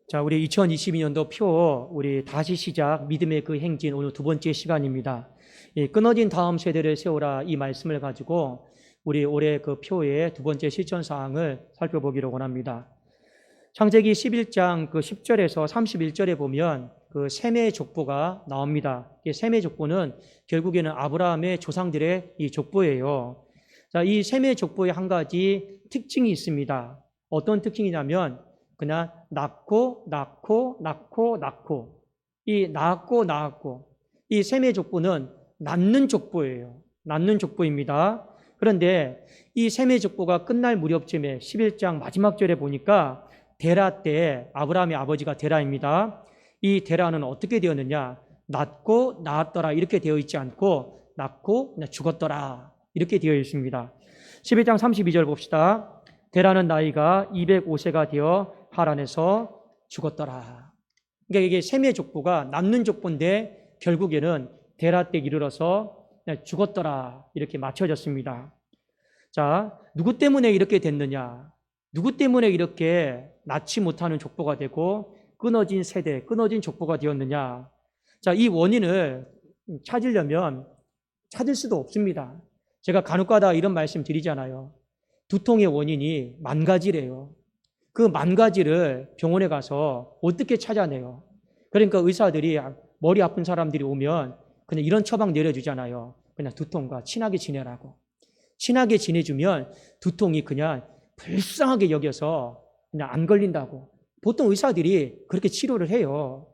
자, 우리 2022년도 표, 우리 다시 시작, 믿음의 그 행진, 오늘 두 번째 시간입니다. 끊어진 다음 세대를 세우라, 이 말씀을 가지고 우리 올해 그 표의 두 번째 실천 사항을 살펴보기로 원합니다. 창세기 11장 그 10절에서 31절에 보면 그 셈의 족보가 나옵니다. 셈의 족보는 결국에는 아브라함의 조상들의 이 족보예요. 자, 이 셈의 족보에 한 가지 특징이 있습니다. 어떤 특징이냐면 그냥 낳고 이 낳았고 이 셈의 족보는 낳는 족보예요. 낳는 족보입니다. 그런데 이 셈의 족보가 끝날 무렵쯤에 11장 마지막 절에 보니까 데라 때, 아브라함의 아버지가 데라입니다. 이 데라는 어떻게 되었느냐? 낳고 낳았더라 이렇게 되어 있지 않고 낳고 죽었더라 이렇게 되어 있습니다. 11장 32절 봅시다. 데라는 나이가 205세가 되어 하란에서 죽었더라. 그러니까 이게 셈의 족보가 낳는 족보인데 결국에는 데라 때 이르러서 죽었더라 이렇게 맞춰졌습니다. 자, 누구 때문에 이렇게 됐느냐? 누구 때문에 이렇게 낳지 못하는 족보가 되고 끊어진 세대, 끊어진 족보가 되었느냐? 자, 이 원인을 찾으려면 찾을 수도 없습니다. 제가 간혹가다 이런 말씀 드리잖아요. 두통의 원인이 만 가지래요. 그 만 가지를 병원에 가서 어떻게 찾아내요? 그러니까 의사들이 머리 아픈 사람들이 오면 그냥 이런 처방 내려주잖아요. 그냥 두통과 친하게 지내라고. 친하게 지내주면 두통이 그냥 불쌍하게 여겨서 그냥 안 걸린다고. 보통 의사들이 그렇게 치료를 해요.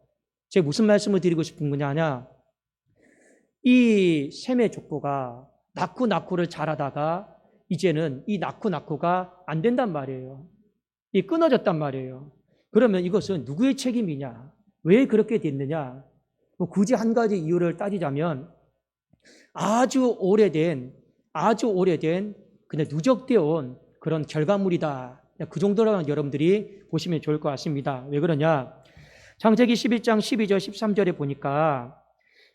제가 무슨 말씀을 드리고 싶은 거냐? 이 셈의 족보가 낳고를 잘하다가 이제는 이 낳고가 안 된단 말이에요. 이 끊어졌단 말이에요. 그러면 이것은 누구의 책임이냐? 왜 그렇게 됐느냐? 뭐 굳이 한 가지 이유를 따지자면 아주 오래된 그냥 누적되어 온 그런 결과물이다. 그 정도라는 여러분들이 보시면 좋을 것 같습니다. 왜 그러냐? 창세기 11장 12절 13절에 보니까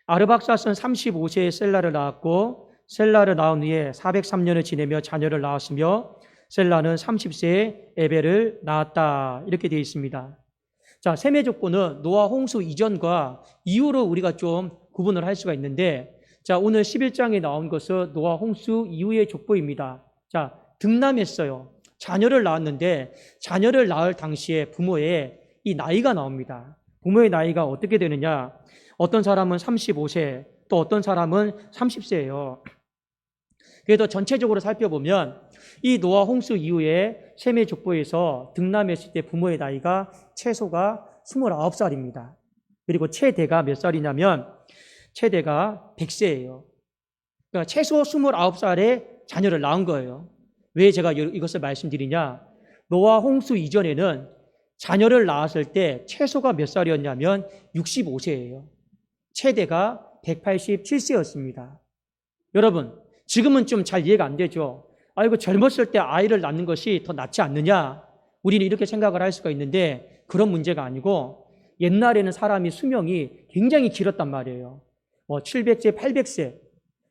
아르박사스는 35세에 셀라를 낳았고 셀라를 낳은 후에 403년을 지내며 자녀를 낳았으며 셀라는 30세에 에벨을 낳았다. 이렇게 되어 있습니다. 자, 셈의 족보는 노아 홍수 이전과 이후로 우리가 좀 구분을 할 수가 있는데, 자, 오늘 11장에 나온 것은 노아 홍수 이후의 족보입니다. 자, 등남했어요. 자녀를 낳았는데 자녀를 낳을 당시에 부모의 이 나이가 나옵니다. 부모의 나이가 어떻게 되느냐? 어떤 사람은 35세, 또 어떤 사람은 30세예요. 그래도 전체적으로 살펴보면 이 노아 홍수 이후에 셈의 족보에서 등남했을 때 부모의 나이가 최소가 29살입니다. 그리고 최대가 몇 살이냐면 최대가 100세예요. 그러니까 최소 29살에 자녀를 낳은 거예요. 왜 제가 이것을 말씀드리냐? 노아 홍수 이전에는 자녀를 낳았을 때 최소가 몇 살이었냐면 65세예요. 최대가 187세였습니다. 여러분, 지금은 좀 잘 이해가 안 되죠. 아이고, 젊었을 때 아이를 낳는 것이 더 낫지 않느냐? 우리는 이렇게 생각을 할 수가 있는데 그런 문제가 아니고 옛날에는 사람이 수명이 굉장히 길었단 말이에요. 700세, 800세.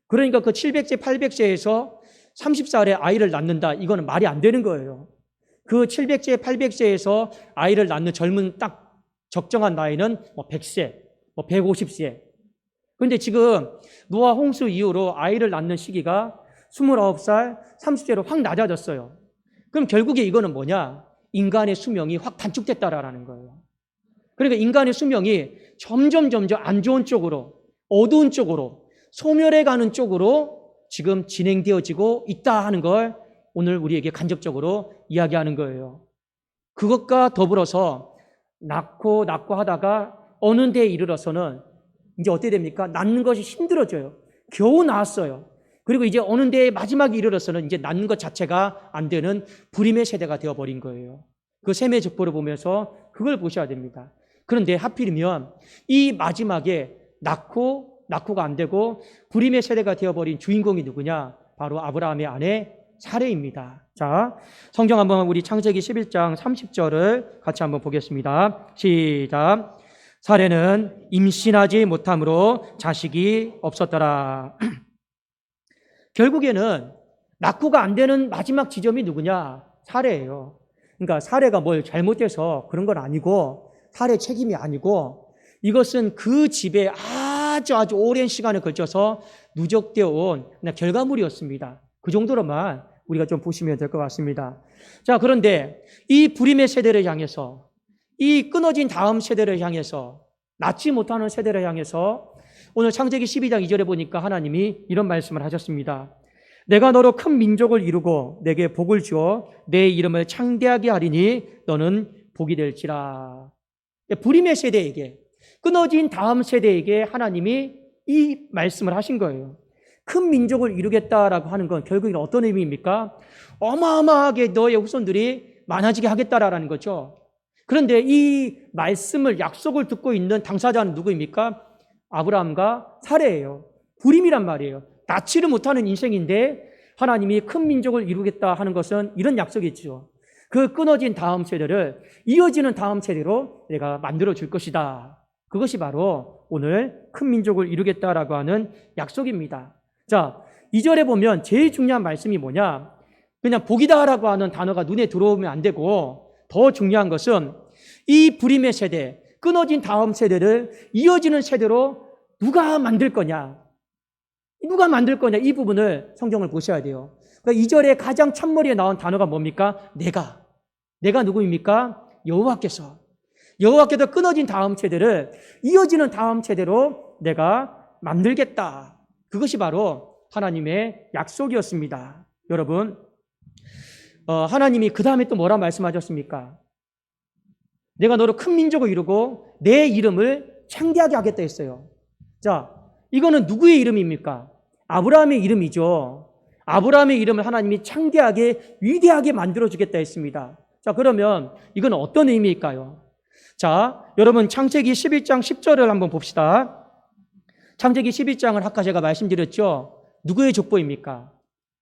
그러니까 그 700세, 800세에서 30살에 아이를 낳는다. 이거는 말이 안 되는 거예요. 그 700세, 800세에서 아이를 낳는 젊은 딱 적정한 나이는 100세, 150세. 그런데 지금 노아 홍수 이후로 아이를 낳는 시기가 29살, 30세로 확 낮아졌어요. 그럼 결국에 이거는 뭐냐? 인간의 수명이 확 단축됐다라는 거예요. 그러니까 인간의 수명이 점점 안 좋은 쪽으로, 어두운 쪽으로, 소멸해가는 쪽으로 지금 진행되어지고 있다 하는 걸 오늘 우리에게 간접적으로 이야기하는 거예요. 그것과 더불어서 낳고 하다가 어느 데에 이르러서는 이제 어떻게 됩니까? 낳는 것이 힘들어져요. 겨우 낳았어요. 그리고 이제 어느 데에 마지막에 이르러서는 이제 낳는 것 자체가 안 되는 불임의 세대가 되어버린 거예요. 그 셈의 족보를 보면서 그걸 보셔야 됩니다. 그런데 하필이면 이 마지막에 낳고가 안 되고 불임의 세대가 되어버린 주인공이 누구냐? 바로 아브라함의 아내 사레입니다. 자, 성경 한번 우리 창세기 11장 30절을 같이 한번 보겠습니다. 시작. 사레는 임신하지 못함으로 자식이 없었더라. 결국에는 낳고가 안 되는 마지막 지점이 누구냐? 사레예요. 그러니까 사레가 뭘 잘못해서 그런 건 아니고 탈의 책임이 아니고 이것은 그 집에 아주 오랜 시간에 걸쳐서 누적되어 온 그냥 결과물이었습니다. 그 정도로만 우리가 좀 보시면 될 것 같습니다. 자, 그런데 이 불임의 세대를 향해서, 이 끊어진 다음 세대를 향해서, 낳지 못하는 세대를 향해서 오늘 창세기 12장 2절에 보니까 하나님이 이런 말씀을 하셨습니다. 내가 너로 큰 민족을 이루고 내게 복을 주어 내 이름을 창대하게 하리니 너는 복이 될지라. 불임의 세대에게, 끊어진 다음 세대에게 하나님이 이 말씀을 하신 거예요. 큰 민족을 이루겠다라고 하는 건 결국엔 어떤 의미입니까? 어마어마하게 너의 후손들이 많아지게 하겠다라는 거죠. 그런데 이 말씀을, 약속을 듣고 있는 당사자는 누구입니까? 아브라함과 사레예요. 불임이란 말이에요. 낳지를 못하는 인생인데 하나님이 큰 민족을 이루겠다 하는 것은 이런 약속이죠. 그 끊어진 다음 세대를 이어지는 다음 세대로 내가 만들어 줄 것이다. 그것이 바로 오늘 큰 민족을 이루겠다라고 하는 약속입니다. 자, 2절에 보면 제일 중요한 말씀이 뭐냐? 그냥 복이다라고 하는 단어가 눈에 들어오면 안 되고 더 중요한 것은 이 불임의 세대, 끊어진 다음 세대를 이어지는 세대로 누가 만들 거냐? 누가 만들 거냐? 이 부분을 성경을 보셔야 돼요. 그러니까 2절에 가장 첫머리에 나온 단어가 뭡니까? 내가 누구입니까? 여호와께서 끊어진 다음 세대를 이어지는 다음 세대로 내가 만들겠다. 그것이 바로 하나님의 약속이었습니다. 여러분, 하나님이 그 다음에 또 뭐라 말씀하셨습니까? 내가 너로 큰 민족을 이루고 내 이름을 창대하게 하겠다 했어요. 자, 이거는 누구의 이름입니까? 아브라함의 이름이죠. 아브라함의 이름을 하나님이 창대하게, 위대하게 만들어주겠다 했습니다. 자, 그러면 이건 어떤 의미일까요? 자, 여러분 창세기 11장 10절을 한번 봅시다. 창세기 11장은 아까 제가 말씀드렸죠. 누구의 족보입니까?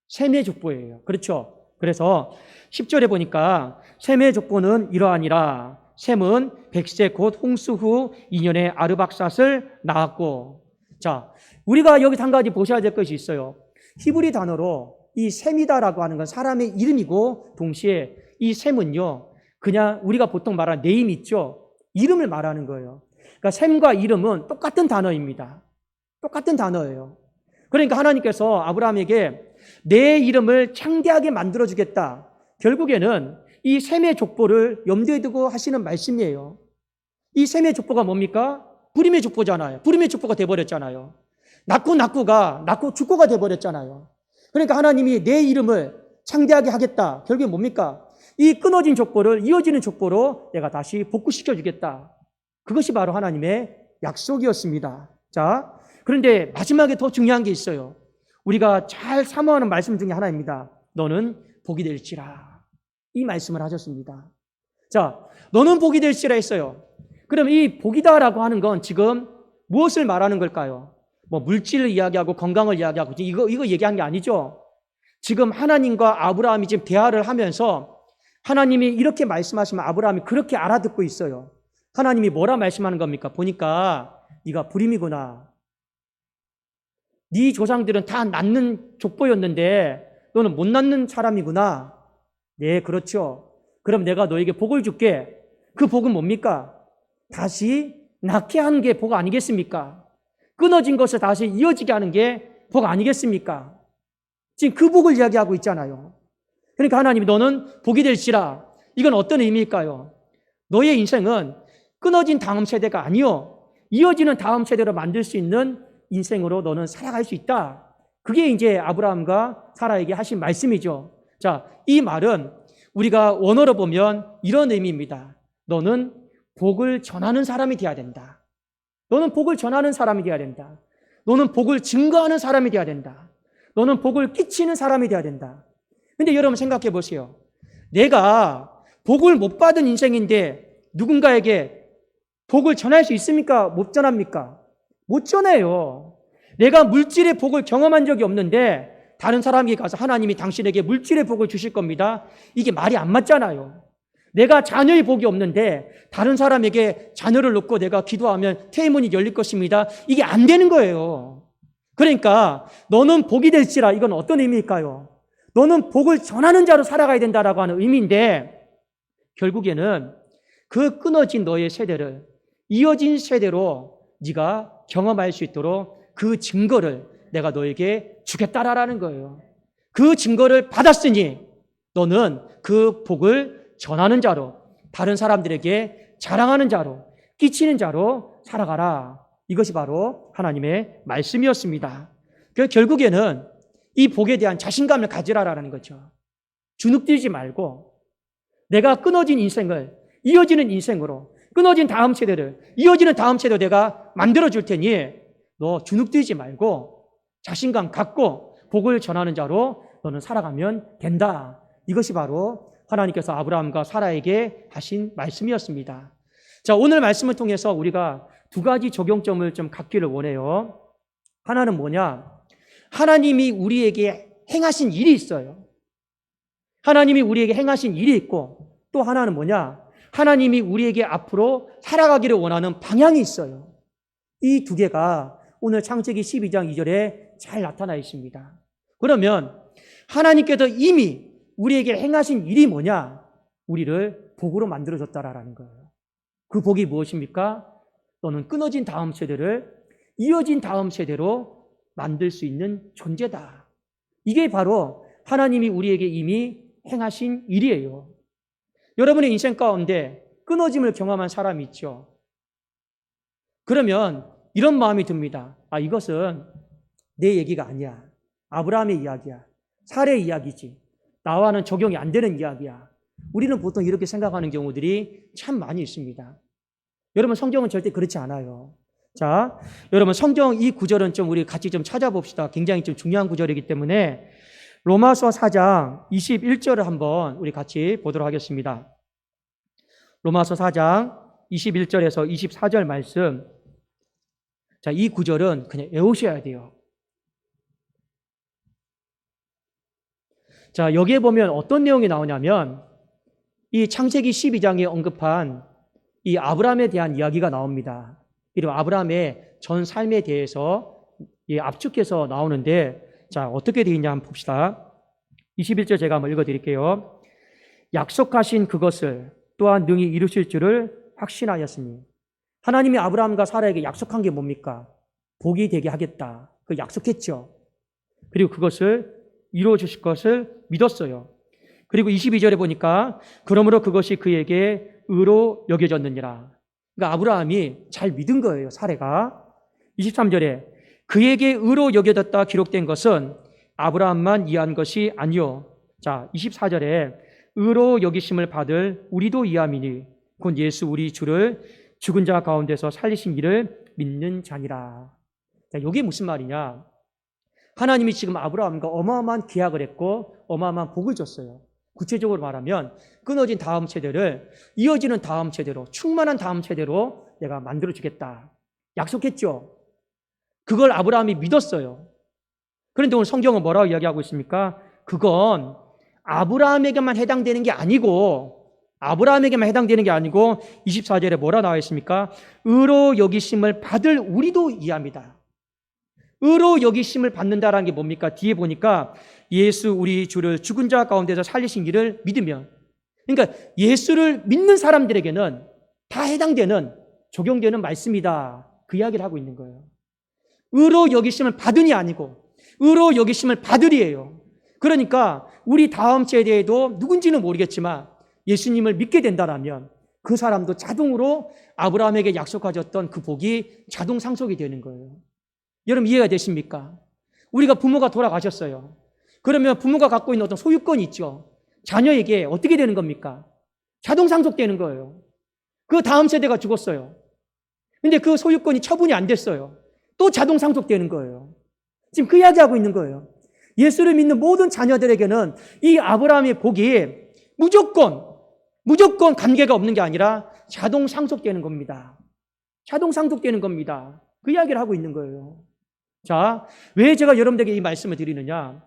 셈의 족보예요. 그렇죠? 그래서 10절에 보니까 셈의 족보는 이러하니라. 셈은 100세 곧 홍수 후 2년에 아르박삿을 낳았고. 자, 우리가 여기서 한 가지 보셔야 될 것이 있어요. 히브리 단어로 이 셈이다라고 하는 건 사람의 이름이고 동시에 이 셈은요, 그냥 우리가 보통 말하는 네임 있죠? 이름을 말하는 거예요. 그러니까 셈과 이름은 똑같은 단어입니다. 똑같은 단어예요. 그러니까 하나님께서 아브라함에게 내 이름을 창대하게 만들어주겠다. 결국에는 이 셈의 족보를 염두에 두고 하시는 말씀이에요. 이 셈의 족보가 뭡니까? 불임의 족보잖아요. 불임의 족보가 돼버렸잖아요. 낳고 죽고가 돼버렸잖아요. 그러니까 하나님이 내 이름을 창대하게 하겠다. 결국에 뭡니까? 이 끊어진 족보를 이어지는 족보로 내가 다시 복구시켜 주겠다. 그것이 바로 하나님의 약속이었습니다. 자, 그런데 마지막에 더 중요한 게 있어요. 우리가 잘 사모하는 말씀 중에 하나입니다. 너는 복이 될지라. 이 말씀을 하셨습니다. 자, 너는 복이 될지라 했어요. 그럼 이 복이다라고 하는 건 지금 무엇을 말하는 걸까요? 뭐 물질을 이야기하고 건강을 이야기하고 이거 얘기한 게 아니죠. 지금 하나님과 아브라함이 지금 대화를 하면서 하나님이 이렇게 말씀하시면 아브라함이 그렇게 알아듣고 있어요. 하나님이 뭐라 말씀하는 겁니까? 보니까 네가 불임이구나. 네 조상들은 다 낳는 족보였는데 너는 못 낳는 사람이구나. 네, 그렇죠. 그럼 내가 너에게 복을 줄게. 그 복은 뭡니까? 다시 낳게 하는 게 복 아니겠습니까? 끊어진 것을 다시 이어지게 하는 게 복 아니겠습니까? 지금 그 복을 이야기하고 있잖아요. 그러니까 하나님이 너는 복이 될지라. 이건 어떤 의미일까요? 너의 인생은 끊어진 다음 세대가 아니요, 이어지는 다음 세대로 만들 수 있는 인생으로 너는 살아갈 수 있다. 그게 이제 아브라함과 사라에게 하신 말씀이죠. 자, 이 말은 우리가 원어로 보면 이런 의미입니다. 너는 복을 전하는 사람이 되어야 된다. 너는 복을 전하는 사람이 되어야 된다. 너는 복을 증거하는 사람이 되어야 된다. 너는 복을 끼치는 사람이 되어야 된다. 근데 여러분 생각해 보세요. 내가 복을 못 받은 인생인데 누군가에게 복을 전할 수 있습니까? 못 전합니까? 못 전해요. 내가 물질의 복을 경험한 적이 없는데 다른 사람에게 가서 하나님이 당신에게 물질의 복을 주실 겁니다. 이게 말이 안 맞잖아요. 내가 자녀의 복이 없는데 다른 사람에게 자녀를 놓고 내가 기도하면 태의문이 열릴 것입니다. 이게 안 되는 거예요. 그러니까 너는 복이 될지라, 이건 어떤 의미일까요? 너는 복을 전하는 자로 살아가야 된다라고 하는 의미인데 결국에는 그 끊어진 너의 세대를 이어진 세대로 네가 경험할 수 있도록 그 증거를 내가 너에게 주겠다라는 거예요. 그 증거를 받았으니 너는 그 복을 전하는 자로, 다른 사람들에게 자랑하는 자로, 끼치는 자로 살아가라. 이것이 바로 하나님의 말씀이었습니다. 결국에는 이 복에 대한 자신감을 가지라라는 거죠. 주눅들지 말고 내가 끊어진 인생을 이어지는 인생으로, 끊어진 다음 세대를 이어지는 다음 세대로 내가 만들어줄 테니 너 주눅들지 말고 자신감 갖고 복을 전하는 자로 너는 살아가면 된다. 이것이 바로 하나님께서 아브라함과 사라에게 하신 말씀이었습니다. 자, 오늘 말씀을 통해서 우리가 두 가지 적용점을 좀 갖기를 원해요. 하나는 뭐냐? 하나님이 우리에게 행하신 일이 있어요. 하나님이 우리에게 행하신 일이 있고, 또 하나는 뭐냐? 하나님이 우리에게 앞으로 살아가기를 원하는 방향이 있어요. 이 두 개가 오늘 창세기 12장 2절에 잘 나타나 있습니다. 그러면 하나님께서 이미 우리에게 행하신 일이 뭐냐? 우리를 복으로 만들어줬다라는 거예요. 그 복이 무엇입니까? 너는 끊어진 다음 세대를 이어진 다음 세대로 만들 수 있는 존재다. 이게 바로 하나님이 우리에게 이미 행하신 일이에요. 여러분의 인생 가운데 끊어짐을 경험한 사람이 있죠. 그러면 이런 마음이 듭니다. 아, 이것은 내 얘기가 아니야. 아브라함의 이야기야. 사례의 이야기지. 나와는 적용이 안 되는 이야기야. 우리는 보통 이렇게 생각하는 경우들이 참 많이 있습니다. 여러분, 성경은 절대 그렇지 않아요. 자, 여러분, 성경 이 구절은 좀 우리 같이 좀 찾아봅시다. 굉장히 좀 중요한 구절이기 때문에 로마서 4장 21절을 한번 우리 같이 보도록 하겠습니다. 로마서 4장 21절에서 24절 말씀. 자, 이 구절은 그냥 외우셔야 돼요. 자, 여기에 보면 어떤 내용이 나오냐면 이 창세기 12장에 언급한 이 아브라함에 대한 이야기가 나옵니다. 그리고 아브라함의 전 삶에 대해서 압축해서 나오는데, 자, 어떻게 되어 있냐 한번 봅시다. 21절 제가 한번 읽어드릴게요. 약속하신 그것을 또한 능히 이루실 줄을 확신하였으니. 하나님이 아브라함과 사라에게 약속한 게 뭡니까? 복이 되게 하겠다. 그 약속했죠. 그리고 그것을 이루어 주실 것을 믿었어요. 그리고 22절에 보니까 그러므로 그것이 그에게 의로 여겨졌느니라. 그러니까 아브라함이 잘 믿은 거예요, 사례가. 23절에 그에게 의로 여겨졌다 기록된 것은 아브라함만 이해한 것이 아니요. 자, 24절에 의로 여기심을 받을 우리도 이함이니 곧 예수 우리 주를 죽은 자 가운데서 살리신 이를 믿는 자니라. 자, 이게 무슨 말이냐? 하나님이 지금 아브라함과 어마어마한 계약을 했고 어마어마한 복을 줬어요. 구체적으로 말하면 끊어진 다음 세대를 이어지는 다음 세대로, 충만한 다음 세대로 내가 만들어주겠다. 약속했죠. 그걸 아브라함이 믿었어요. 그런데 오늘 성경은 뭐라고 이야기하고 있습니까? 그건 아브라함에게만 해당되는 게 아니고 24절에 뭐라 나와 있습니까? 의로 여기심을 받을 우리도 이해합니다. 의로 여기심을 받는다라는 게 뭡니까? 뒤에 보니까 예수 우리 주를 죽은 자 가운데서 살리신 이를 믿으면, 그러니까 예수를 믿는 사람들에게는 다 해당되는, 적용되는 말씀이다. 그 이야기를 하고 있는 거예요. 의로 여기심을 받으니 아니고 의로 여기심을 받으리예요. 그러니까 우리 다음 세대에도 누군지는 모르겠지만 예수님을 믿게 된다면 그 사람도 자동으로 아브라함에게 약속하셨던 그 복이 자동 상속이 되는 거예요. 여러분, 이해가 되십니까? 우리가 부모가 돌아가셨어요. 그러면 부모가 갖고 있는 어떤 소유권이 있죠. 자녀에게 어떻게 되는 겁니까? 자동 상속되는 거예요. 그 다음 세대가 죽었어요. 근데 그 소유권이 처분이 안 됐어요. 또 자동 상속되는 거예요. 지금 그 이야기하고 있는 거예요. 예수를 믿는 모든 자녀들에게는 이 아브라함의 복이 무조건 관계가 없는 게 아니라 자동 상속되는 겁니다. 자동 상속되는 겁니다. 그 이야기를 하고 있는 거예요. 자, 왜 제가 여러분들에게 이 말씀을 드리느냐?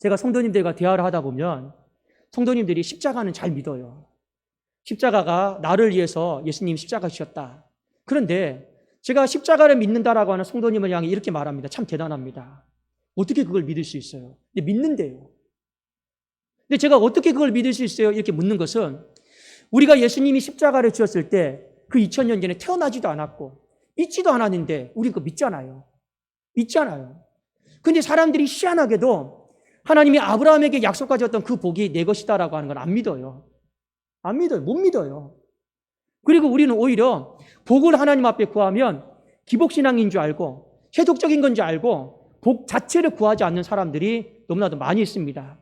제가 성도님들과 대화를 하다 보면 성도님들이 십자가는 잘 믿어요. 십자가가 나를 위해서 예수님 십자가 지셨다. 그런데 제가 십자가를 믿는다라고 하는 성도님을 향해 이렇게 말합니다. 참 대단합니다. 어떻게 그걸 믿을 수 있어요? 근데 믿는데요. 근데 제가 어떻게 그걸 믿을 수 있어요? 이렇게 묻는 것은 우리가 예수님이 십자가를 지었을 때 그 2000년 전에 태어나지도 않았고 믿지도 않았는데 우리 그거 믿잖아요. 믿잖아요. 근데 사람들이 희한하게도 하나님이 아브라함에게 약속하셨던 그 복이 내 것이다라고 하는 건 안 믿어요. 안 믿어요. 못 믿어요. 그리고 우리는 오히려 복을 하나님 앞에 구하면 기복신앙인 줄 알고 세속적인 건 줄 알고 복 자체를 구하지 않는 사람들이 너무나도 많이 있습니다.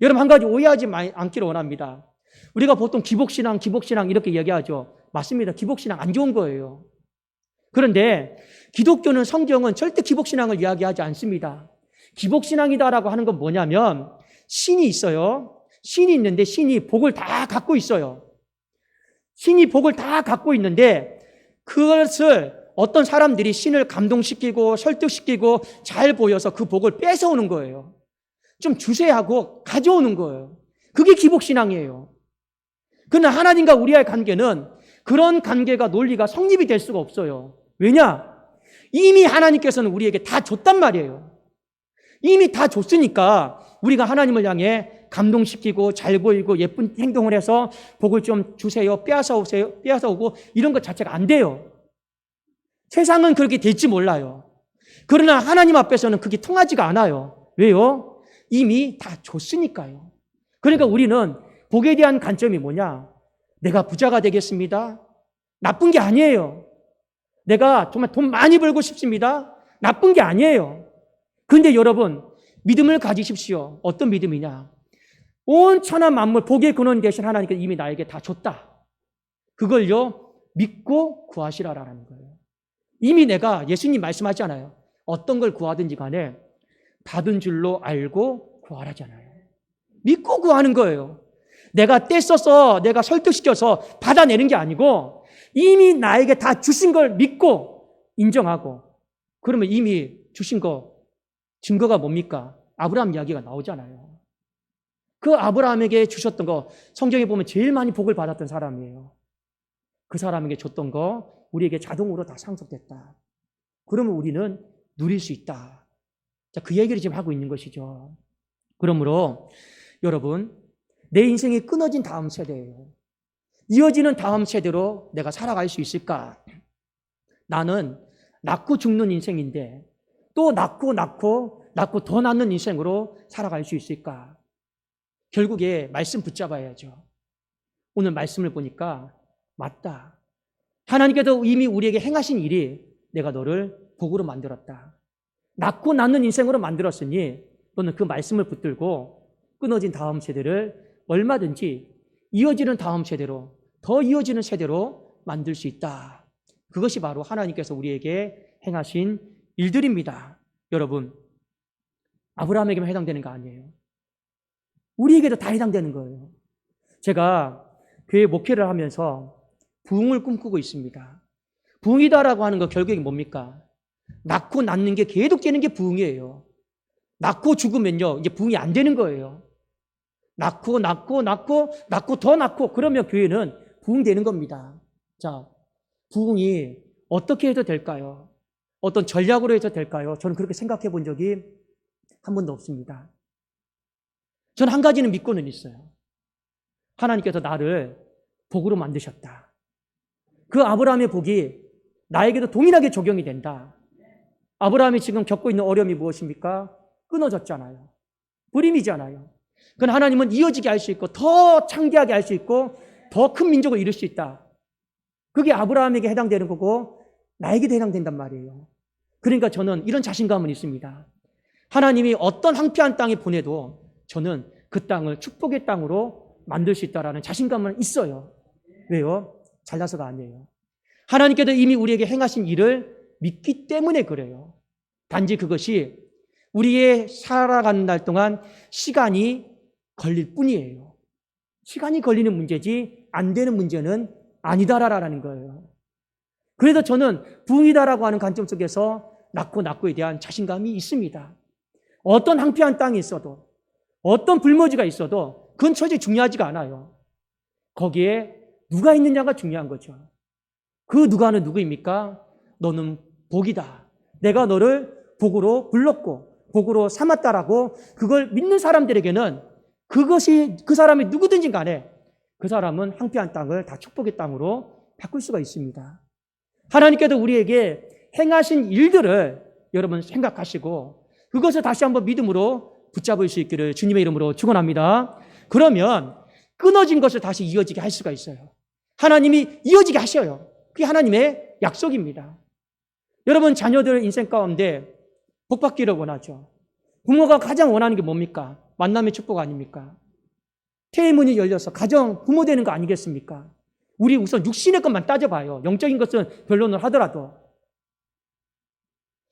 여러분 한 가지 오해하지 않기를 원합니다. 우리가 보통 기복신앙 이렇게 얘기하죠. 맞습니다. 기복신앙 안 좋은 거예요. 그런데 기독교는 성경은 절대 기복신앙을 이야기하지 않습니다. 기복신앙이다라고 하는 건 뭐냐면 신이 있어요. 신이 있는데 신이 복을 다 갖고 있어요. 신이 복을 다 갖고 있는데 그것을 어떤 사람들이 신을 감동시키고 설득시키고 잘 보여서 그 복을 뺏어오는 거예요. 좀 주세요 하고 가져오는 거예요. 그게 기복신앙이에요. 그러나 하나님과 우리의 관계는 그런 관계가 논리가 성립이 될 수가 없어요. 왜냐? 이미 하나님께서는 우리에게 다 줬단 말이에요. 이미 다 줬으니까 우리가 하나님을 향해 감동시키고 잘 보이고 예쁜 행동을 해서 복을 좀 주세요, 빼앗아오고 이런 것 자체가 안 돼요. 세상은 그렇게 될지 몰라요. 그러나 하나님 앞에서는 그게 통하지가 않아요. 왜요? 이미 다 줬으니까요. 그러니까 우리는 복에 대한 관점이 뭐냐? 내가 부자가 되겠습니다. 나쁜 게 아니에요. 내가 정말 돈 많이 벌고 싶습니다. 나쁜 게 아니에요. 그런데 여러분, 믿음을 가지십시오. 어떤 믿음이냐? 온 천하 만물 복의 근원 되신 하나님께서 이미 나에게 다 줬다. 그걸요 믿고 구하시라라는 거예요. 이미 내가 예수님 말씀하잖아요. 어떤 걸 구하든지 간에 받은 줄로 알고 구하라잖아요. 믿고 구하는 거예요. 내가 떼써서 내가 설득시켜서 받아내는 게 아니고 이미 나에게 다 주신 걸 믿고 인정하고 그러면 이미 주신 거 증거가 뭡니까? 아브라함 이야기가 나오잖아요. 그 아브라함에게 주셨던 거 성경에 보면 제일 많이 복을 받았던 사람이에요. 그 사람에게 줬던 거 우리에게 자동으로 다 상속됐다. 그러면 우리는 누릴 수 있다. 자, 그 얘기를 지금 하고 있는 것이죠. 그러므로 여러분 내 인생이 끊어진 다음 세대예요. 이어지는 다음 세대로 내가 살아갈 수 있을까? 나는 낳고 죽는 인생인데 또 낳고 더 낳는 인생으로 살아갈 수 있을까? 결국에 말씀 붙잡아야죠. 오늘 말씀을 보니까 맞다. 하나님께서 이미 우리에게 행하신 일이 내가 너를 복으로 만들었다. 낳고 낳는 인생으로 만들었으니 너는 그 말씀을 붙들고 끊어진 다음 세대를 얼마든지 이어지는 다음 세대로 더 이어지는 세대로 만들 수 있다. 그것이 바로 하나님께서 우리에게 행하신 일들입니다. 여러분, 아브라함에게만 해당되는 거 아니에요. 우리에게도 다 해당되는 거예요. 제가 교회 목회를 하면서 부흥을 꿈꾸고 있습니다. 부흥이다라고 하는 거 결국에 뭡니까? 낳고 낳는 게 계속되는 게 부흥이에요. 낳고 죽으면요 이제 부흥이 안 되는 거예요. 낳고 더 낳고 그러면 교회는 부흥되는 겁니다. 자, 부흥이 어떻게 해도 될까요? 어떤 전략으로 해서 될까요? 저는 그렇게 생각해 본 적이 한 번도 없습니다. 저는 한 가지는 믿고는 있어요. 하나님께서 나를 복으로 만드셨다. 그 아브라함의 복이 나에게도 동일하게 적용이 된다. 아브라함이 지금 겪고 있는 어려움이 무엇입니까? 끊어졌잖아요. 불임이잖아요. 그건 하나님은 이어지게 할 수 있고 더 창대하게 할 수 있고 더 큰 민족을 이룰 수 있다. 그게 아브라함에게 해당되는 거고 나에게도 해당된단 말이에요. 그러니까 저는 이런 자신감은 있습니다. 하나님이 어떤 황폐한 땅에 보내도 저는 그 땅을 축복의 땅으로 만들 수 있다라는 자신감은 있어요. 왜요? 잘나서가 아니에요. 하나님께서 이미 우리에게 행하신 일을 믿기 때문에 그래요. 단지 그것이 우리의 살아가는 날 동안 시간이 걸릴 뿐이에요. 시간이 걸리는 문제지 안 되는 문제는 아니다라는 거예요. 그래서 저는 부흥이다라고 하는 관점 속에서 낳고에 대한 자신감이 있습니다. 어떤 황폐한 땅이 있어도 어떤 불모지가 있어도 그건 절대 중요하지가 않아요. 거기에 누가 있느냐가 중요한 거죠. 그 누가는 누구입니까? 너는 복이다. 내가 너를 복으로 불렀고 복으로 삼았다라고 그걸 믿는 사람들에게는 그것이 그 사람이 누구든지 간에 그 사람은 황폐한 땅을 다 축복의 땅으로 바꿀 수가 있습니다. 하나님께서 우리에게 행하신 일들을 여러분 생각하시고 그것을 다시 한번 믿음으로 붙잡을 수 있기를 주님의 이름으로 축원합니다. 그러면 끊어진 것을 다시 이어지게 할 수가 있어요. 하나님이 이어지게 하셔요. 그게 하나님의 약속입니다. 여러분 자녀들 인생 가운데 복받기를 원하죠. 부모가 가장 원하는 게 뭡니까? 만남의 축복 아닙니까? 태의 문이 열려서 가정 부모 되는 거 아니겠습니까? 우리 우선 육신의 것만 따져봐요. 영적인 것은 변론을 하더라도.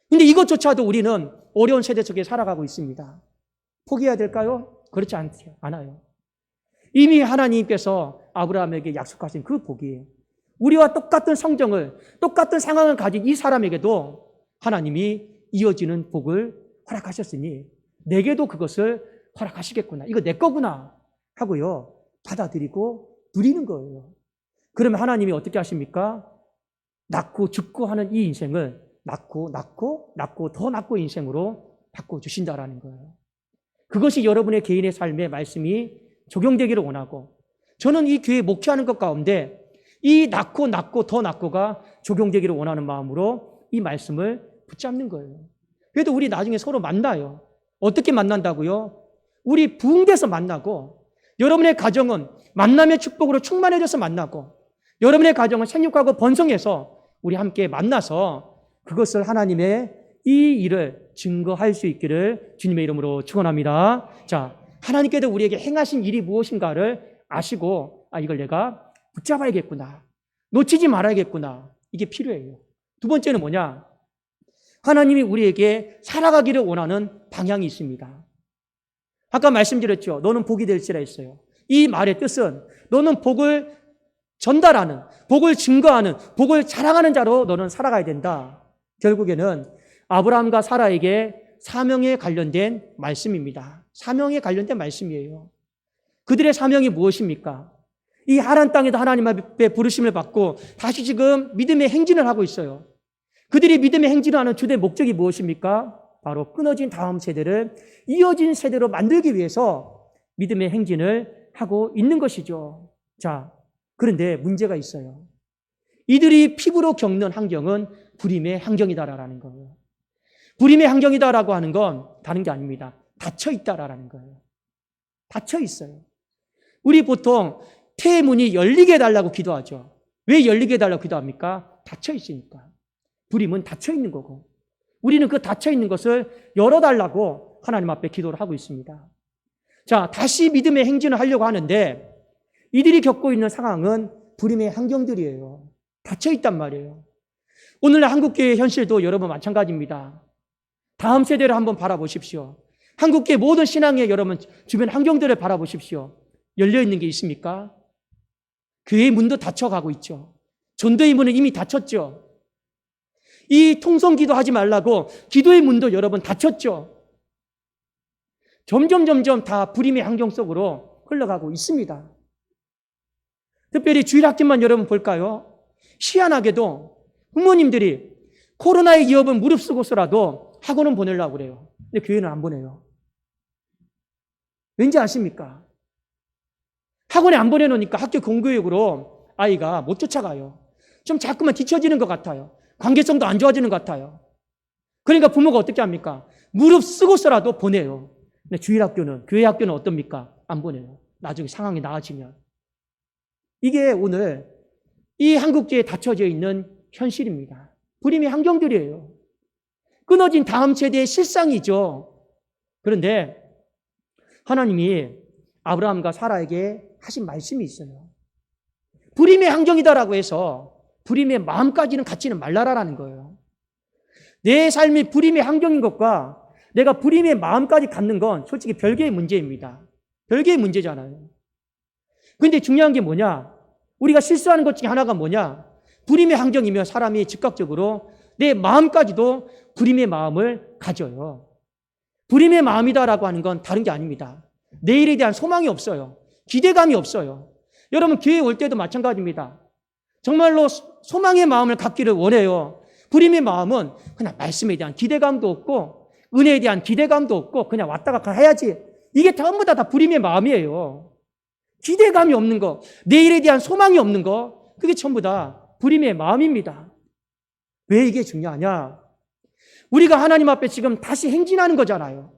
근데 이것조차도 우리는 어려운 세대 속에 살아가고 있습니다. 포기해야 될까요? 그렇지 않아요. 이미 하나님께서 아브라함에게 약속하신 그 복이 우리와 똑같은 성정을, 똑같은 상황을 가진 이 사람에게도 하나님이 이어지는 복을 허락하셨으니 내게도 그것을 허락하시겠구나. 이거 내 거구나 하고요. 받아들이고 누리는 거예요. 그러면 하나님이 어떻게 하십니까? 낳고 죽고 하는 이 인생을 낳고 더 낳고 인생으로 바꿔주신다라는 거예요. 그것이 여러분의 개인의 삶에 말씀이 적용되기를 원하고 저는 이 교회 목회하는 것 가운데 이 낳고 더 낳고가 적용되기를 원하는 마음으로 이 말씀을 붙잡는 거예요. 그래도 우리 나중에 서로 만나요. 어떻게 만난다고요? 우리 부흥돼서 만나고 여러분의 가정은 만남의 축복으로 충만해져서 만나고 여러분의 가정은 생육하고 번성해서 우리 함께 만나서 그것을 하나님의 이 일을 증거할 수 있기를 주님의 이름으로 축원합니다. 자, 하나님께서 우리에게 행하신 일이 무엇인가를 아시고 이걸 내가 붙잡아야겠구나. 놓치지 말아야겠구나. 이게 필요해요. 두 번째는 뭐냐? 하나님이 우리에게 살아가기를 원하는 방향이 있습니다. 아까 말씀드렸죠. 너는 복이 될지라 했어요. 이 말의 뜻은 너는 복을 전달하는, 복을 증거하는, 복을 자랑하는 자로 너는 살아가야 된다. 결국에는 아브라함과 사라에게 사명에 관련된 말씀입니다. 사명에 관련된 말씀이에요. 그들의 사명이 무엇입니까? 이 하란 땅에도 하나님 앞에 부르심을 받고 다시 지금 믿음의 행진을 하고 있어요. 그들이 믿음의 행진을 하는 주된 목적이 무엇입니까? 바로 끊어진 다음 세대를 이어진 세대로 만들기 위해서 믿음의 행진을 하고 있는 것이죠. 자, 그런데 문제가 있어요. 이들이 피부로 겪는 환경은 불임의 환경이다라는 거예요. 불임의 환경이다라고 하는 건 다른 게 아닙니다. 닫혀 있다라는 거예요. 닫혀 있어요. 우리 보통 태의 문이 열리게 해달라고 기도하죠. 왜 열리게 해달라고 기도합니까? 닫혀 있으니까. 불임은 닫혀 있는 거고 우리는 그 닫혀 있는 것을 열어달라고 하나님 앞에 기도를 하고 있습니다. 자, 다시 믿음의 행진을 하려고 하는데 이들이 겪고 있는 상황은 불임의 환경들이에요. 닫혀 있단 말이에요. 오늘날 한국교회의 현실도 여러분 마찬가지입니다. 다음 세대를 한번 바라보십시오. 한국교회 모든 신앙의 여러분 주변 환경들을 바라보십시오. 열려있는 게 있습니까? 교회의 문도 닫혀가고 있죠. 전도의 문은 이미 닫혔죠. 이 통성기도 하지 말라고 기도의 문도 여러분 닫혔죠. 점점 다 불임의 환경 속으로 흘러가고 있습니다. 특별히 주일학교만 여러분 볼까요? 희한하게도 부모님들이 코로나의 위협을 무릅쓰고서라도 학원은 보내려고 그래요. 근데 교회는 안 보내요. 왠지 아십니까? 학원에 안 보내놓으니까 학교 공교육으로 아이가 못 쫓아가요. 좀 자꾸만 뒤처지는 것 같아요. 관계성도 안 좋아지는 것 같아요. 그러니까 부모가 어떻게 합니까? 무릎 쓰고서라도 보내요. 근데 주일학교는, 교회 학교는 어떻습니까? 안 보내요. 나중에 상황이 나아지면. 이게 오늘 이 한국교회에 닫혀져 있는 현실입니다. 불임의 환경들이에요. 끊어진 다음 세대의 실상이죠. 그런데 하나님이 아브라함과 사라에게 하신 말씀이 있어요. 불임의 환경이다라고 해서 불임의 마음까지는 갖지는 말라라는 거예요. 내 삶이 불임의 환경인 것과 내가 불임의 마음까지 갖는 건 솔직히 별개의 문제입니다. 별개의 문제잖아요. 그런데 중요한 게 뭐냐? 우리가 실수하는 것 중에 하나가 뭐냐? 불임의 환경이면 사람이 즉각적으로 내 마음까지도 불임의 마음을 가져요. 불임의 마음이다라고 하는 건 다른 게 아닙니다. 내일에 대한 소망이 없어요. 기대감이 없어요. 여러분 교회에 올 때도 마찬가지입니다. 정말로 소망의 마음을 갖기를 원해요. 불임의 마음은 그냥 말씀에 대한 기대감도 없고 은혜에 대한 기대감도 없고 그냥 왔다가 해야지. 이게 전부 다 불임의 마음이에요. 기대감이 없는 거, 내일에 대한 소망이 없는 거, 그게 전부 다 불임의 마음입니다. 왜 이게 중요하냐? 우리가 하나님 앞에 지금 다시 행진하는 거잖아요.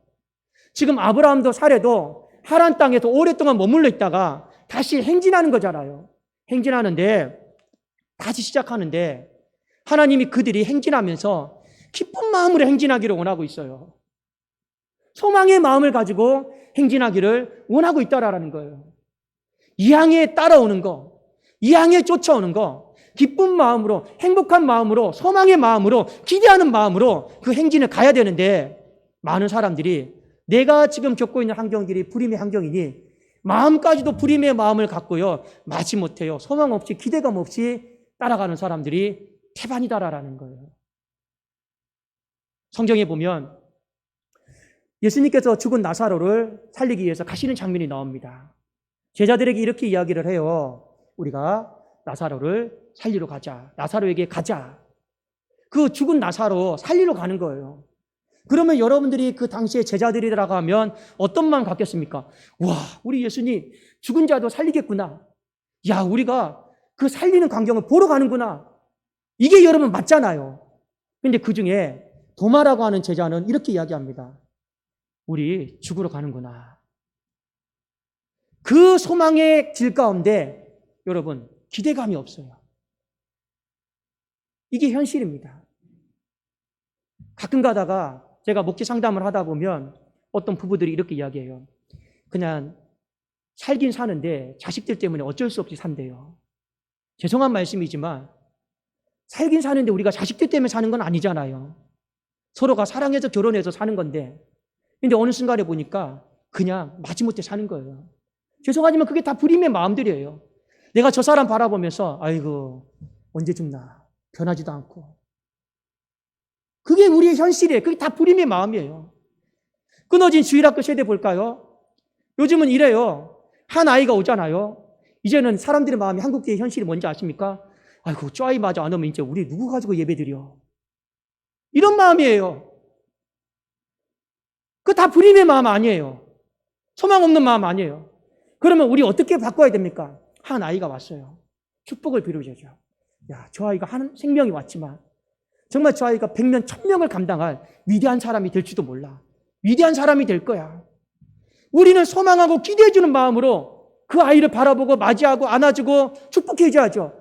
지금 아브라함도 사례도 하란 땅에서 오랫동안 머물러 있다가 다시 행진하는 거잖아요. 행진하는데, 다시 시작하는데 하나님이 그들이 행진하면서 기쁜 마음으로 행진하기를 원하고 있어요. 소망의 마음을 가지고 행진하기를 원하고 있다라는 거예요. 이 향에 따라오는 거, 이 향에 쫓아오는 거, 기쁜 마음으로, 행복한 마음으로, 소망의 마음으로, 기대하는 마음으로 그 행진을 가야 되는데, 많은 사람들이 내가 지금 겪고 있는 환경들이 불임의 환경이니 마음까지도 불임의 마음을 갖고요, 마지못해요, 소망 없이 기대감 없이 따라가는 사람들이 태반이다라는 거예요. 성경에 보면 예수님께서 죽은 나사로를 살리기 위해서 가시는 장면이 나옵니다. 제자들에게 이렇게 이야기를 해요. 우리가 나사로를 살리러 가자. 나사로에게 가자. 그 죽은 나사로 살리러 가는 거예요. 그러면 여러분들이 그 당시에 제자들이라고 하면 어떤 마음 갖겠습니까? 와, 우리 예수님 죽은 자도 살리겠구나. 야, 우리가 그 살리는 광경을 보러 가는구나. 이게 여러분 맞잖아요. 근데 그 중에 도마라고 하는 제자는 이렇게 이야기합니다. 우리 죽으러 가는구나. 그 소망의 길 가운데 여러분 기대감이 없어요. 이게 현실입니다. 가끔 가다가 제가 목회 상담을 하다 보면 어떤 부부들이 이렇게 이야기해요. 그냥 살긴 사는데 자식들 때문에 어쩔 수 없이 산대요. 죄송한 말씀이지만 살긴 사는데 우리가 자식들 때문에 사는 건 아니잖아요. 서로가 사랑해서 결혼해서 사는 건데, 근데 어느 순간에 보니까 그냥 마지못해 사는 거예요. 죄송하지만 그게 다 불임의 마음들이에요. 내가 저 사람 바라보면서 아이고 언제 죽나, 변하지도 않고. 그게 우리의 현실이에요. 그게 다 불임의 마음이에요. 끊어진 주일학교 세대 볼까요? 요즘은 이래요. 한 아이가 오잖아요. 이제는 사람들의 마음이, 한국교회 현실이 뭔지 아십니까? 아이고 저 아이 마저 안 오면 이제 우리 누구 가지고 예배 드려. 이런 마음이에요. 그거 다 불임의 마음 아니에요. 소망 없는 마음 아니에요. 그러면 우리 어떻게 바꿔야 됩니까? 한 아이가 왔어요. 축복을 빌어줘야죠. 야, 저 아이가 한 생명이 왔지만 정말 저 아이가 100명, 1000명을 감당할 위대한 사람이 될지도 몰라. 위대한 사람이 될 거야. 우리는 소망하고 기대해주는 마음으로 그 아이를 바라보고 맞이하고 안아주고 축복해줘야죠.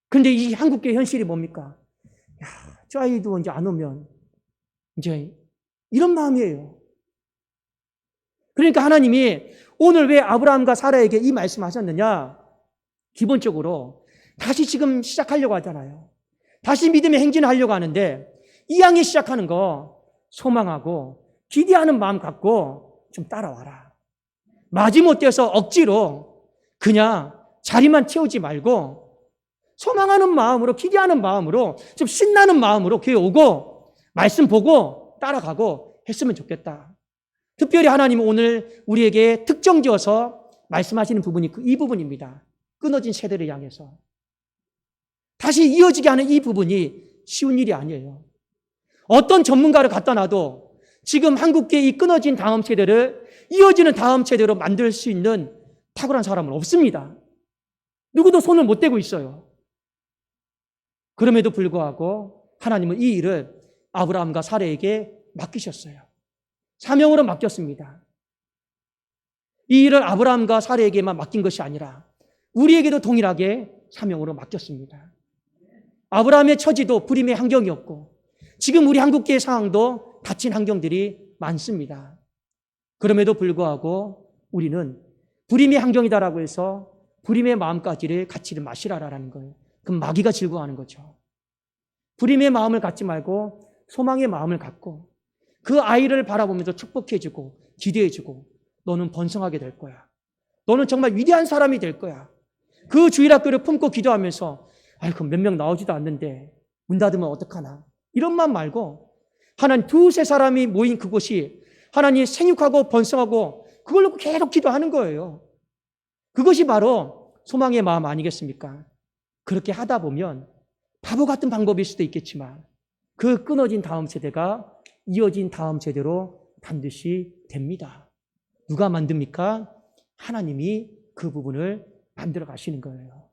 근데 이 한국교회 현실이 뭡니까? 야, 저 아이도 이제 안 오면 이제 이런 마음이에요. 그러니까 하나님이 오늘 왜 아브라함과 사라에게 이 말씀하셨느냐? 기본적으로 다시 지금 시작하려고 하잖아요. 다시 믿음의 행진을 하려고 하는데 이 양이 시작하는 거 소망하고 기대하는 마음 갖고 좀 따라와라. 마지못해서 억지로 그냥 자리만 채우지 말고 소망하는 마음으로, 기대하는 마음으로, 좀 신나는 마음으로 교회 오고 말씀 보고 따라가고 했으면 좋겠다. 특별히 하나님은 오늘 우리에게 특정지어서 말씀하시는 부분이 이 부분입니다. 끊어진 세대를 향해서 다시 이어지게 하는 이 부분이 쉬운 일이 아니에요. 어떤 전문가를 갖다 놔도 지금 한국계의 이 끊어진 다음 세대를 이어지는 다음 세대로 만들 수 있는 탁월한 사람은 없습니다. 누구도 손을 못 대고 있어요. 그럼에도 불구하고 하나님은 이 일을 아브라함과 사라에게 맡기셨어요. 사명으로 맡겼습니다. 이 일을 아브라함과 사라에게만 맡긴 것이 아니라 우리에게도 동일하게 사명으로 맡겼습니다. 아브라함의 처지도 불임의 환경이었고 지금 우리 한국계의 상황도 닫힌 환경들이 많습니다. 그럼에도 불구하고 우리는 불임의 환경이다라고 해서 불임의 마음까지를 갖지를 마시라라는 거예요. 그럼 마귀가 즐거워하는 거죠. 불임의 마음을 갖지 말고 소망의 마음을 갖고 그 아이를 바라보면서 축복해주고 기대해주고 너는 번성하게 될 거야. 너는 정말 위대한 사람이 될 거야. 그 주일학교를 품고 기도하면서 아이고 몇 명 나오지도 않는데 문 닫으면 어떡하나. 이런 마음 말고 하나님 두세 사람이 모인 그곳이 하나님 생육하고 번성하고 그걸 놓고 계속 기도하는 거예요. 그것이 바로 소망의 마음 아니겠습니까? 그렇게 하다 보면 바보 같은 방법일 수도 있겠지만 그 끊어진 다음 세대가 이어진 다음 세대로 반드시 됩니다. 누가 만듭니까? 하나님이 그 부분을 만들어 가시는 거예요.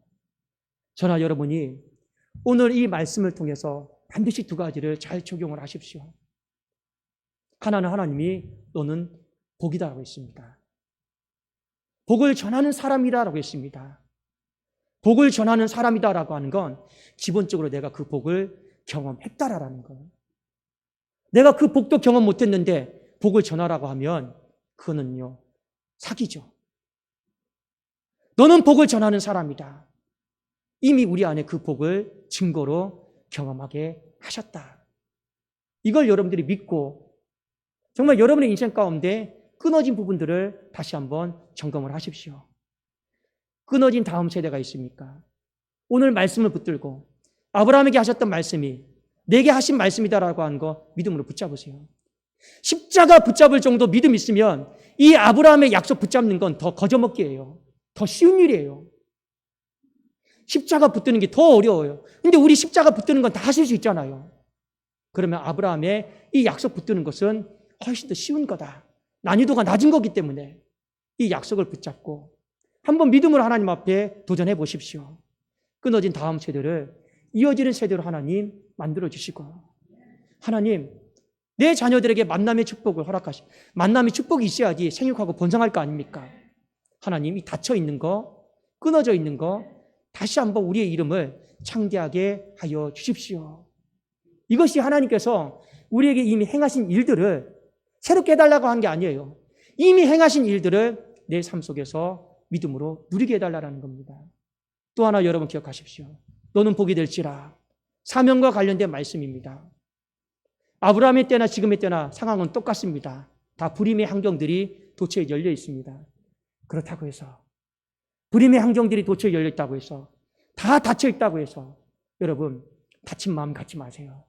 저나 여러분이 오늘 이 말씀을 통해서 반드시 두 가지를 잘 적용을 하십시오. 하나는 하나님이 너는 복이다라고 했습니다. 복을 전하는 사람이다라고 했습니다. 복을 전하는 사람이다라고 하는 건 기본적으로 내가 그 복을 경험했다라는 거예요. 내가 그 복도 경험 못했는데 복을 전하라고 하면 그거는요, 사기죠. 너는 복을 전하는 사람이다. 이미 우리 안에 그 복을 증거로 경험하게 하셨다. 이걸 여러분들이 믿고 정말 여러분의 인생 가운데 끊어진 부분들을 다시 한번 점검을 하십시오. 끊어진 다음 세대가 있습니까? 오늘 말씀을 붙들고 아브라함에게 하셨던 말씀이 내게 하신 말씀이다라고 하는 거 믿음으로 붙잡으세요. 십자가 붙잡을 정도 믿음 있으면 이 아브라함의 약속 붙잡는 건 더 거저먹기예요. 더 쉬운 일이에요. 십자가 붙드는 게 더 어려워요. 근데 우리 십자가 붙드는 건 다 하실 수 있잖아요. 그러면 아브라함의 이 약속 붙드는 것은 훨씬 더 쉬운 거다. 난이도가 낮은 거기 때문에 이 약속을 붙잡고 한번 믿음으로 하나님 앞에 도전해 보십시오. 끊어진 다음 세대를 이어지는 세대로 하나님 만들어 주시고, 하나님 내 자녀들에게 만남의 축복을 허락하시고, 만남의 축복이 있어야지 생육하고 번성할 거 아닙니까? 하나님 이 닫혀 있는 거, 끊어져 있는 거 다시 한번 우리의 이름을 창대하게 하여 주십시오. 이것이 하나님께서 우리에게 이미 행하신 일들을 새롭게 해달라고 한 게 아니에요. 이미 행하신 일들을 내 삶 속에서 믿음으로 누리게 해달라는 겁니다. 또 하나 여러분 기억하십시오. 너는 복이 될지라. 사명과 관련된 말씀입니다. 아브라함의 때나 지금의 때나 상황은 똑같습니다. 다 불임의 환경들이 도처에 열려 있습니다. 그렇다고 해서 불임의 환경들이 도처에 열려 있다고 해서 다 닫혀 있다고 해서 여러분 다친 마음 갖지 마세요.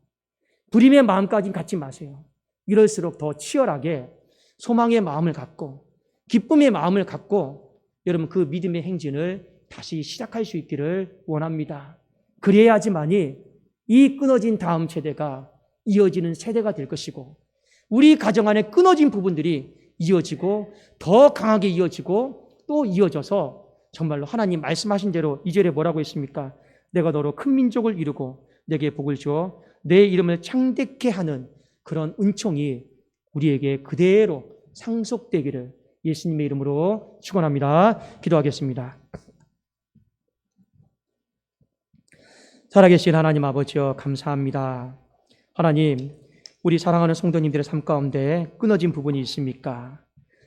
불임의 마음까지는 갖지 마세요. 이럴수록 더 치열하게 소망의 마음을 갖고 기쁨의 마음을 갖고 여러분 그 믿음의 행진을 다시 시작할 수 있기를 원합니다. 그래야지만이 이 끊어진 다음 세대가 이어지는 세대가 될 것이고 우리 가정 안에 끊어진 부분들이 이어지고 더 강하게 이어지고 또 이어져서 정말로 하나님 말씀하신 대로 2절에 뭐라고 했습니까? 내가 너로 큰 민족을 이루고 내게 복을 주어 내 이름을 창대케 하는 그런 은총이 우리에게 그대로 상속되기를 예수님의 이름으로 축원합니다. 기도하겠습니다. 살아계신 하나님 아버지여 감사합니다. 하나님 우리 사랑하는 성도님들의 삶 가운데 끊어진 부분이 있습니까?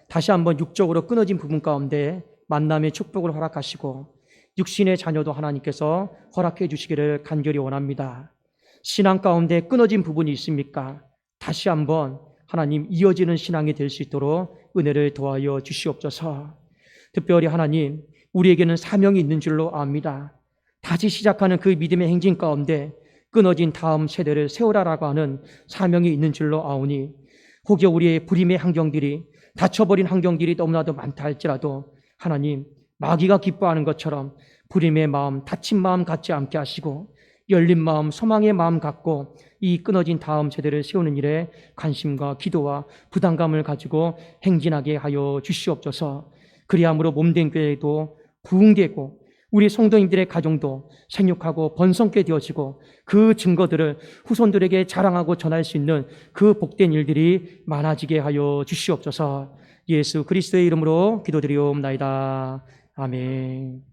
다시 한번 육적으로 끊어진 부분 가운데 만남의 축복을 허락하시고 육신의 자녀도 하나님께서 허락해 주시기를 간절히 원합니다. 신앙 가운데 끊어진 부분이 있습니까? 다시 한번 하나님 이어지는 신앙이 될 수 있도록 은혜를 도와여 주시옵소서. 특별히 하나님 우리에게는 사명이 있는 줄로 압니다. 다시 시작하는 그 믿음의 행진 가운데 끊어진 다음 세대를 세우라라고 하는 사명이 있는 줄로 아오니 혹여 우리의 불임의 환경들이 닫혀버린 환경들이 너무나도 많다 할지라도 하나님 마귀가 기뻐하는 것처럼 불임의 마음, 닫힌 마음 갖지 않게 하시고 열린 마음, 소망의 마음 갖고 이 끊어진 다음 세대를 세우는 일에 관심과 기도와 부담감을 가지고 행진하게 하여 주시옵소서. 그리함으로 몸된 교회도 부흥되고 우리 성도님들의 가정도 생육하고 번성케 되어지고 그 증거들을 후손들에게 자랑하고 전할 수 있는 그 복된 일들이 많아지게 하여 주시옵소서. 예수 그리스도의 이름으로 기도드리옵나이다. 아멘.